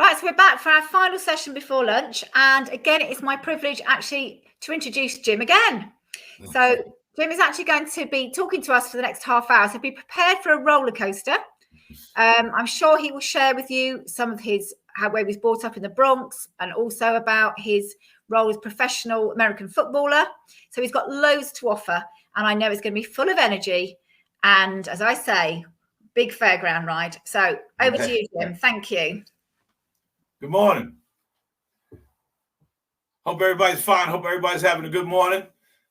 Right, so we're back for our final session before lunch. And again, it's my privilege actually to introduce Jim again. So Jim is actually going to be talking to us for the next half hour. So be prepared for a roller coaster. I'm sure he will share with you some of his, where he was brought up in the Bronx, and also about his role as professional American footballer. So he's got loads to offer, and I know it's going to be full of energy. And as I say, big fairground ride. So over to you, Jim. Thank you. Good morning. Hope everybody's fine. Hope everybody's having a good morning.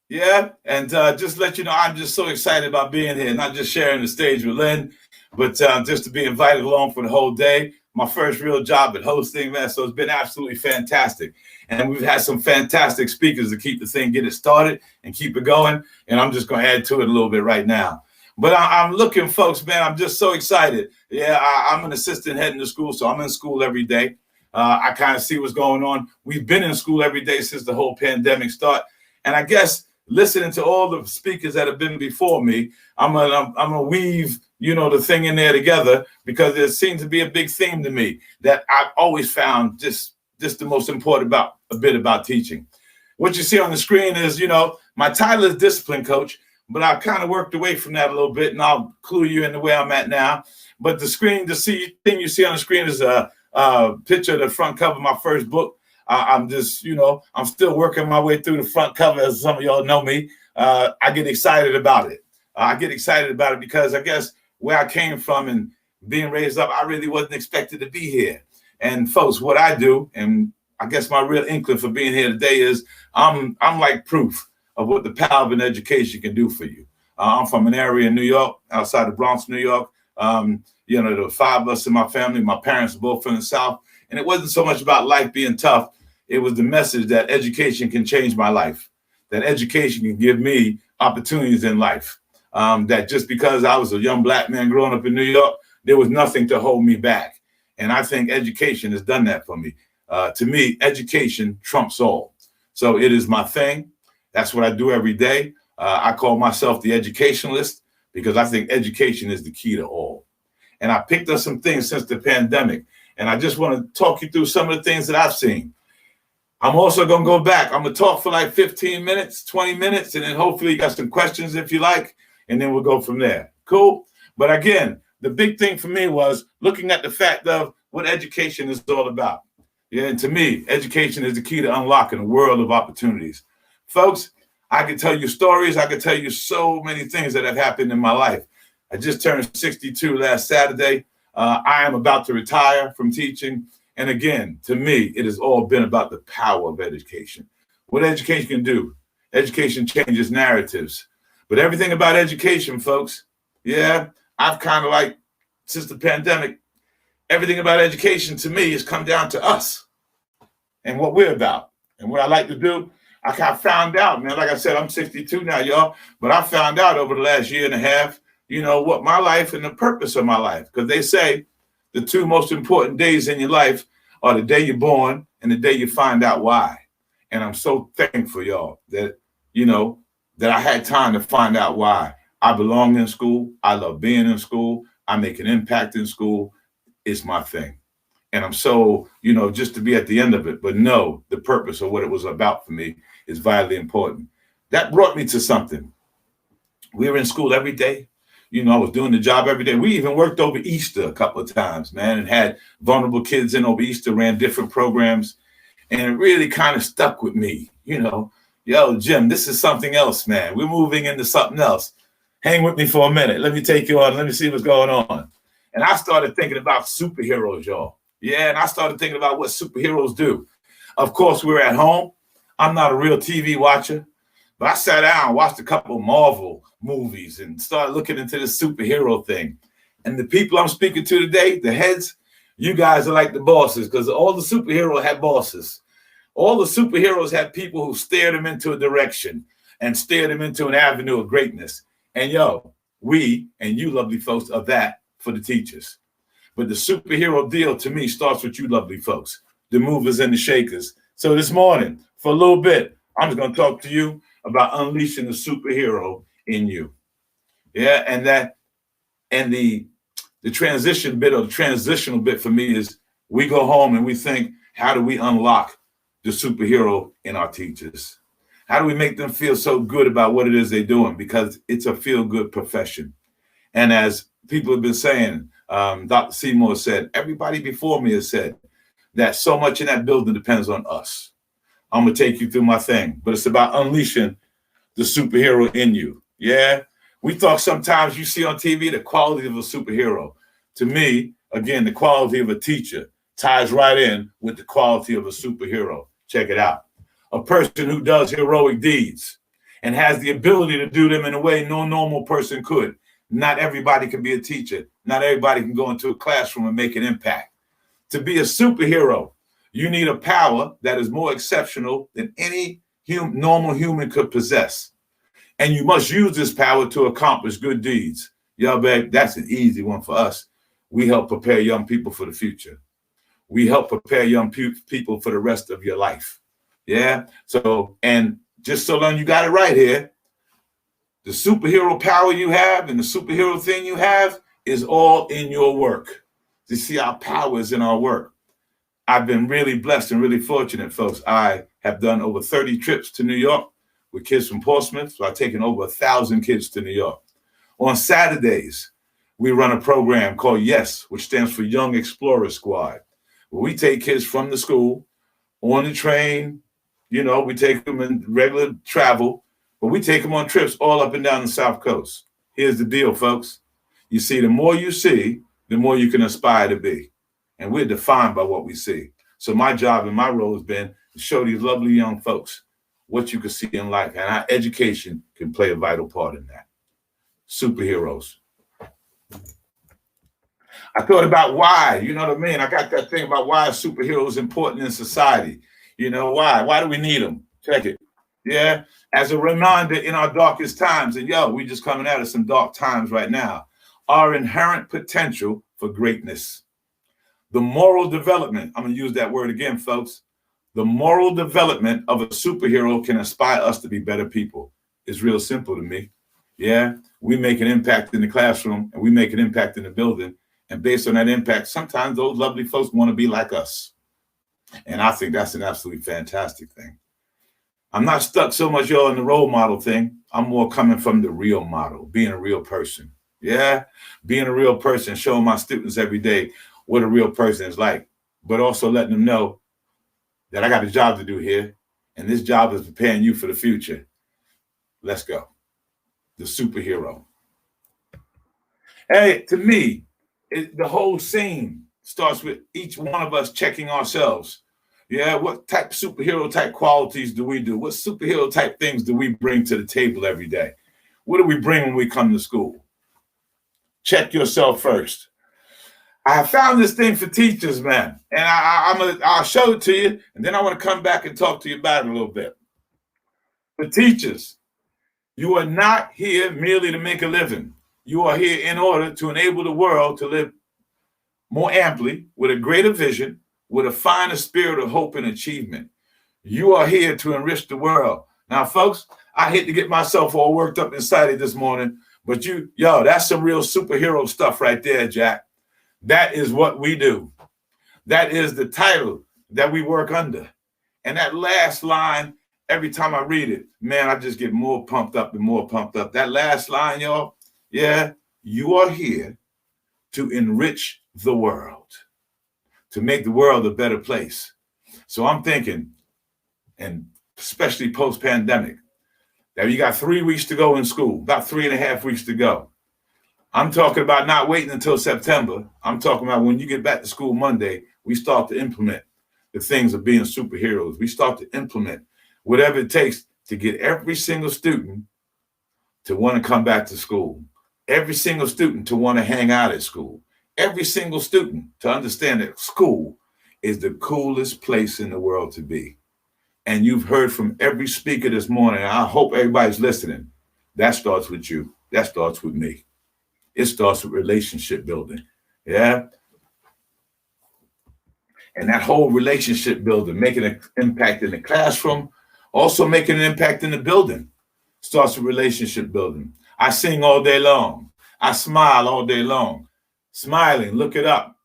Yeah. And just to let you know, I'm just so excited about being here, not just sharing the stage with Lynn, but just to be invited along for the whole day. My first real job at hosting, man. So it's been absolutely fantastic. And we've had some fantastic speakers to keep the thing, get it started and keep it going. And I'm just going to add to it a little bit right now. But I'm looking, folks, man, I'm just so excited. Yeah, I'm an assistant heading to school, so I'm in school every day. I kind of see what's going on. We've been in school every day since the whole pandemic started. And I guess listening to all the speakers that have been before me, I'm gonna weave, the thing in there together, because there seems to be a big theme to me that I've always found just the most important about teaching. What you see on the screen is, my title is discipline coach, but I've kind of worked away from that a little bit, and I'll clue you in the way I'm at now. But the thing you see on the screen is a picture of the front cover of my first book. I'm just, I'm still working my way through the front cover, as some of y'all know me. I get excited about it. I get excited about it because I guess where I came from and being raised up, I really wasn't expected to be here. And folks, what I do, and I guess my real inkling for being here today is I'm like proof of what the power of an education can do for you. I'm from an area in New York, outside of Bronx, New York. There were 5 of us in my family. My parents were both from the South. And it wasn't so much about life being tough. It was the message that education can change my life, that education can give me opportunities in life, that just because I was a young Black man growing up in New York, there was nothing to hold me back. And I think education has done that for me. To me, education trumps all. So it is my thing. That's what I do every day. I call myself the educationalist because I think education is the key to all. And I picked up some things since the pandemic. And I just want to talk you through some of the things that I've seen. I'm also going to go back. I'm going to talk for like 15 minutes, 20 minutes, and then hopefully you got some questions if you like, and then we'll go from there. Cool? But again, the big thing for me was looking at the fact of what education is all about. Yeah, and to me, education is the key to unlocking a world of opportunities. Folks, I can tell you stories. I can tell you so many things that have happened in my life. I just turned 62 last Saturday. I am about to retire from teaching. And again, to me, it has all been about the power of education. What education can do. Education changes narratives. But everything about education, folks, yeah, I've kind of like, since the pandemic, everything about education to me has come down to us and what we're about. And what I like to do, I kind of found out, man, like I said, I'm 62 now, y'all, but I found out over the last year and a half, what my life and the purpose of my life, because they say the 2 most important days in your life are the day you're born and the day you find out why. And I'm so thankful, y'all, that, that I had time to find out why. I belong in school. I love being in school. I make an impact in school. It's my thing. And I'm so, just to be at the end of it, but no, the purpose of what it was about for me is vitally important. That brought me to something. We were in school every day. I was doing the job every day. We even worked over Easter a couple of times, man, and had vulnerable kids in over Easter, ran different programs. And it really kind of stuck with me, yo, Jim, this is something else, man. We're moving into something else. Hang with me for a minute. Let me take you on. Let me see what's going on. And I started thinking about superheroes, y'all. Yeah, and I started thinking about what superheroes do. Of course, we're at home. I'm not a real TV watcher, but I sat down and watched a couple of Marvel movies and started looking into this superhero thing. And the people I'm speaking to today, the heads, you guys are like the bosses, because all the superheroes had bosses. All the superheroes had people who steered them into a direction and steered them into an avenue of greatness. And we and you lovely folks are that for the teachers. But the superhero deal to me starts with you lovely folks, the movers and the shakers. So this morning, for a little bit, I'm just going to talk to you about unleashing the superhero in you. Yeah, and the transition bit or the transitional bit for me is we go home and we think, how do we unlock the superhero in our teachers? How do we make them feel so good about what it is they're doing? Because it's a feel-good profession. And as people have been saying, Dr. Seymour said, everybody before me has said that so much in that building depends on us. I'm going to take you through my thing, but it's about unleashing the superhero in you. Yeah. We talk sometimes, you see on TV the quality of a superhero. To me, again, the quality of a teacher ties right in with the quality of a superhero. Check it out. A person who does heroic deeds and has the ability to do them in a way no normal person could. Not everybody can be a teacher. Not everybody can go into a classroom and make an impact. To be a superhero, you need a power that is more exceptional than any normal human could possess. And you must use this power to accomplish good deeds. Yo, babe, that's an easy one for us. We help prepare young people for the future. We help prepare young people for the rest of your life. Yeah. So, and just so long you got it right here, the superhero power you have and the superhero thing you have is all in your work. You see, our power is in our work. I've been really blessed and really fortunate, folks. I have done over 30 trips to New York with kids from Portsmouth. So I've taken over 1,000 kids to New York. On Saturdays, we run a program called YES, which stands for Young Explorer Squad, where we take kids from the school on the train. You know, we take them in regular travel, but we take them on trips all up and down the South Coast. Here's the deal, folks. You see, the more you see, the more you can aspire to be. And we're defined by what we see. So my job and my role has been to show these lovely young folks what you can see in life, and our education can play a vital part in that. Superheroes. I thought about why, you know what I mean? I got that thing about why superheroes important in society. You know, why? Why do we need them? Check it. Yeah. As a reminder in our darkest times, and yo, we just coming out of some dark times right now, our inherent potential for greatness. The moral development, I'm going to use that word again, folks. The moral development of a superhero can inspire us to be better people. It's real simple to me. Yeah. We make an impact in the classroom and we make an impact in the building. And based on that impact, sometimes those lovely folks want to be like us. And I think that's an absolutely fantastic thing. I'm not stuck so much, y'all, in the role model thing. I'm more coming from the real model, being a real person. Yeah. Being a real person, showing my students every day what a real person is like, but also letting them know that I got a job to do here. And this job is preparing you for the future. Let's go. The superhero. Hey, to me, the whole scene starts with each one of us checking ourselves. Yeah, what type superhero type qualities do we do? What superhero type things do we bring to the table every day? What do we bring when we come to school? Check yourself first. I have found this thing for teachers, man, and I'll show it to you, and then I want to come back and talk to you about it a little bit. For teachers, you are not here merely to make a living. You are here in order to enable the world to live more amply, with a greater vision, with a finer spirit of hope and achievement. You are here to enrich the world. Now, folks, I hate to get myself all worked up inside this morning, but that's some real superhero stuff right there, Jack. That is what we do. That is the title that we work under. And that last line, every time I read it, man, I just get more pumped up and more pumped up. That last line, y'all, yeah, you are here to enrich the world, to make the world a better place. So I'm thinking, and especially post-pandemic, that you got 3 weeks to go in school, about 3.5 weeks to go. I'm talking about not waiting until September. I'm talking about when you get back to school Monday, we start to implement the things of being superheroes. We start to implement whatever it takes to get every single student to want to come back to school, every single student to want to hang out at school, every single student to understand that school is the coolest place in the world to be. And you've heard from every speaker this morning. I hope everybody's listening. That starts with you. That starts with me. It starts with relationship building. Yeah. And that whole relationship building, making an impact in the classroom, also making an impact in the building, starts with relationship building. I sing all day long. I smile all day long. Smiling, look it up.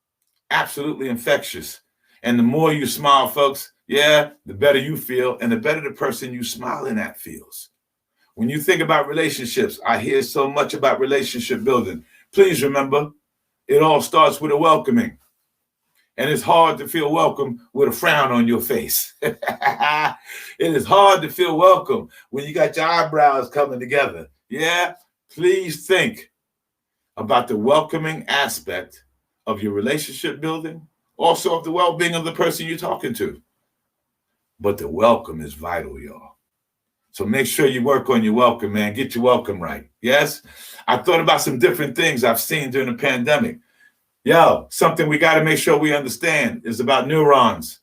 absolutely infectious. And the more you smile, folks, the better you feel and the better the person you smiling at feels. When you think about relationships, I hear so much about relationship building. Please remember, it all starts with a welcoming. And it's hard to feel welcome with a frown on your face. It is hard to feel welcome when you got your eyebrows coming together. Yeah, please think about the welcoming aspect of your relationship building, also of the well-being of the person you're talking to. But the welcome is vital, y'all. So make sure you work on your welcome, man. Get your welcome right. Yes? I thought about some different things I've seen during the pandemic. Something we got to make sure we understand is about neurons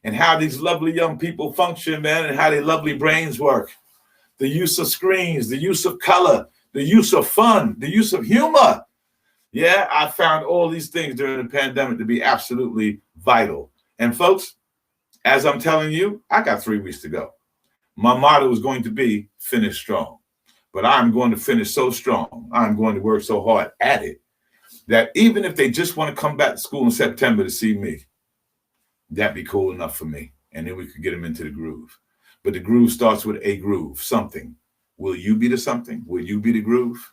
and how these lovely young people function, man, and how their lovely brains work. The use of screens, the use of color, the use of fun, the use of humor. Yeah, I found all these things during the pandemic to be absolutely vital. And folks, as I'm telling you, I got 3 weeks to go. My motto is going to be finish strong. But I'm going to finish so strong. I'm going to work so hard at it that even if they just want to come back to school in September to see me, that'd be cool enough for me. And then we could get them into the groove. But the groove starts with a groove, something. Will you be the something? Will you be the groove?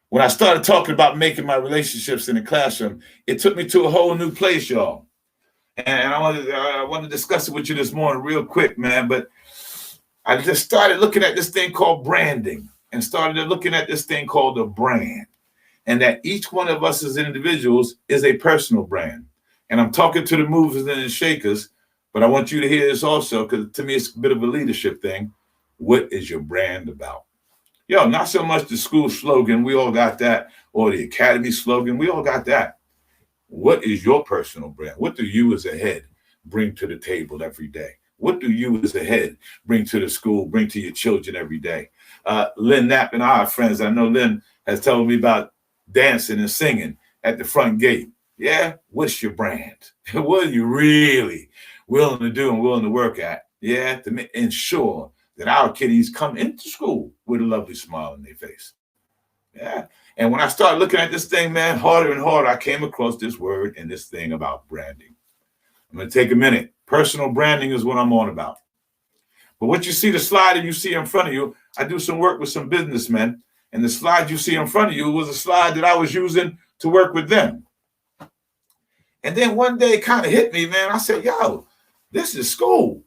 When I started talking about making my relationships in the classroom, it took me to a whole new place, y'all. And I want to discuss it with you this morning real quick, man. But I just started looking at this thing called branding and started looking at this thing called a brand. And that each one of us as individuals is a personal brand. And I'm talking to the movers and the shakers, but I want you to hear this also, because to me, it's a bit of a leadership thing. What is your brand about? Not so much the school slogan, we all got that, or the academy slogan, we all got that. What is your personal brand? What do you as a head bring to the table every day? What do you as a head bring to the school, bring to your children every day? Lynn Knapp and I are friends. I know Lynn has told me about dancing and singing at the front gate. Yeah, what's your brand? What are you really willing to do and willing to work at? Yeah, to ensure that our kiddies come into school with a lovely smile on their face. Yeah, and when I started looking at this thing, man, harder and harder, I came across this word and this thing about branding. I'm going to take a minute. Personal branding is what I'm on about. But what you see, the slide that you see in front of you, I do some work with some businessmen. And the slide you see in front of you was a slide that I was using to work with them. And then one day it kind of hit me, man. I said, this is school.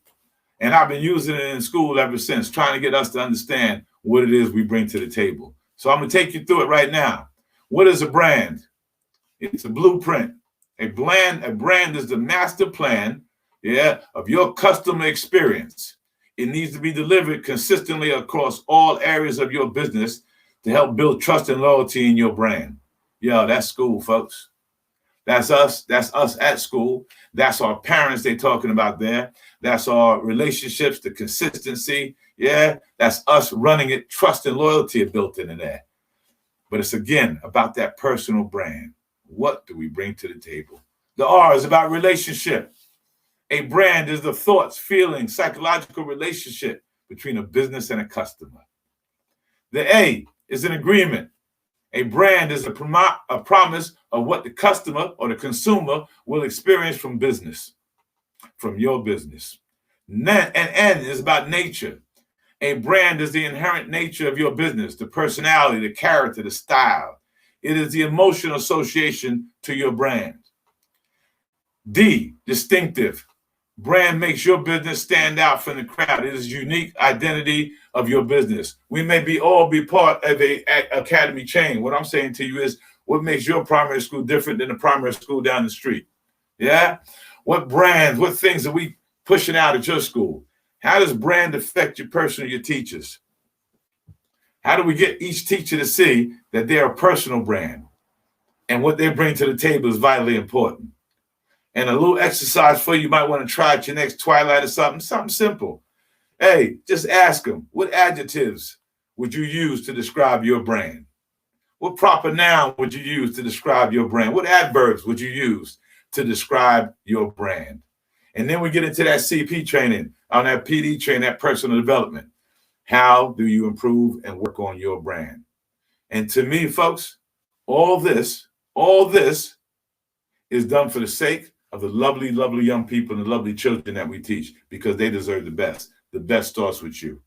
And I've been using it in school ever since, trying to get us to understand what it is we bring to the table. So I'm going to take you through it right now. What is a brand? It's a blueprint. A brand is the master plan, of your customer experience. It needs to be delivered consistently across all areas of your business to help build trust and loyalty in your brand. That's school, folks. That's us. That's us at school. That's our parents they're talking about there. That's our relationships, the consistency. That's us running it. Trust and loyalty are built in there. But it's, again, about that personal brand. What do we bring to the table? The R is about relationship. A brand is the thoughts, feelings, psychological relationship between a business and a customer. The A is an agreement. A brand is a promise of what the customer or the consumer will experience from business, from your business. And N is about nature. A brand is the inherent nature of your business, the personality, the character, the style. It is the emotional association to your brand. D, distinctive. Brand makes your business stand out from the crowd. It is unique identity of your business. We may all be part of a academy chain. What I'm saying to you is what makes your primary school different than the primary school down the street. What brands, what things are we pushing out at your school? How does brand affect your personal, your teachers? How do we get each teacher to see that they're a personal brand and what they bring to the table is vitally important? And a little exercise for you might want to try at your next twilight or something simple. Hey, just ask them, what adjectives would you use to describe your brand? What proper noun would you use to describe your brand? What adverbs would you use to describe your brand? And then we get into that CP training, on that PD training, that personal development. How do you improve and work on your brand? And to me, folks, all this is done for the sake of the lovely, lovely young people and the lovely children that we teach, because they deserve the best. The best starts with you.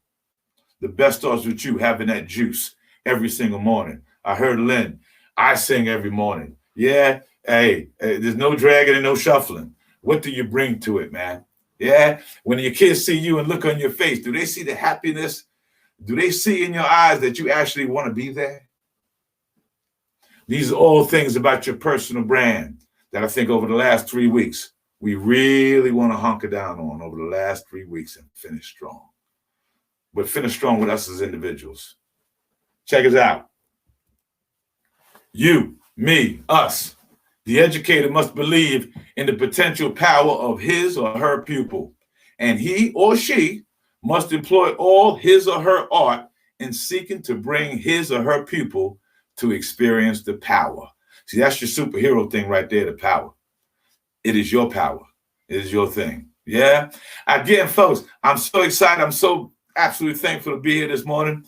The best starts with you having that juice every single morning. I heard Lynn, I sing every morning. Yeah, hey, there's no dragging and no shuffling. What do you bring to it, man? Yeah, when your kids see you and look on your face, do they see the happiness? Do they see in your eyes that you actually want to be there? These are all things about your personal brand that I think over the last 3 weeks, we really want to hunker down on over the last 3 weeks and finish strong. But finish strong with us as individuals. Check us out. You, me, us. The educator must believe in the potential power of his or her pupil, and he or she must employ all his or her art in seeking to bring his or her pupil to experience the power. See, that's your superhero thing right there, the power. It is your power. It is your thing. Yeah? Again, folks, I'm so excited. I'm so absolutely thankful to be here this morning.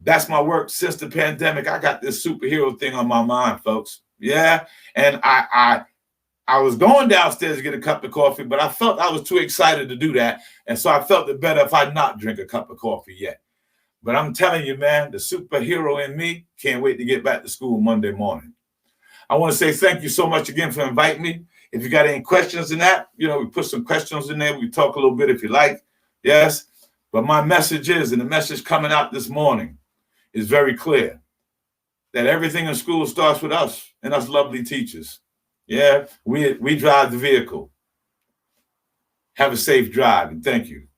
That's my work since the pandemic. I got this superhero thing on my mind, folks. Yeah? And I was going downstairs to get a cup of coffee, but I felt I was too excited to do that. And so I felt it better if I not drink a cup of coffee yet. But I'm telling you, man, the superhero in me can't wait to get back to school Monday morning. I want to say thank you so much again for inviting me. If you got any questions in that, we put some questions in there. We talk a little bit if you like. Yes. But my message is, and the message coming out this morning is very clear, that everything in school starts with us and us lovely teachers. Yeah. We drive the vehicle. Have a safe drive, and thank you.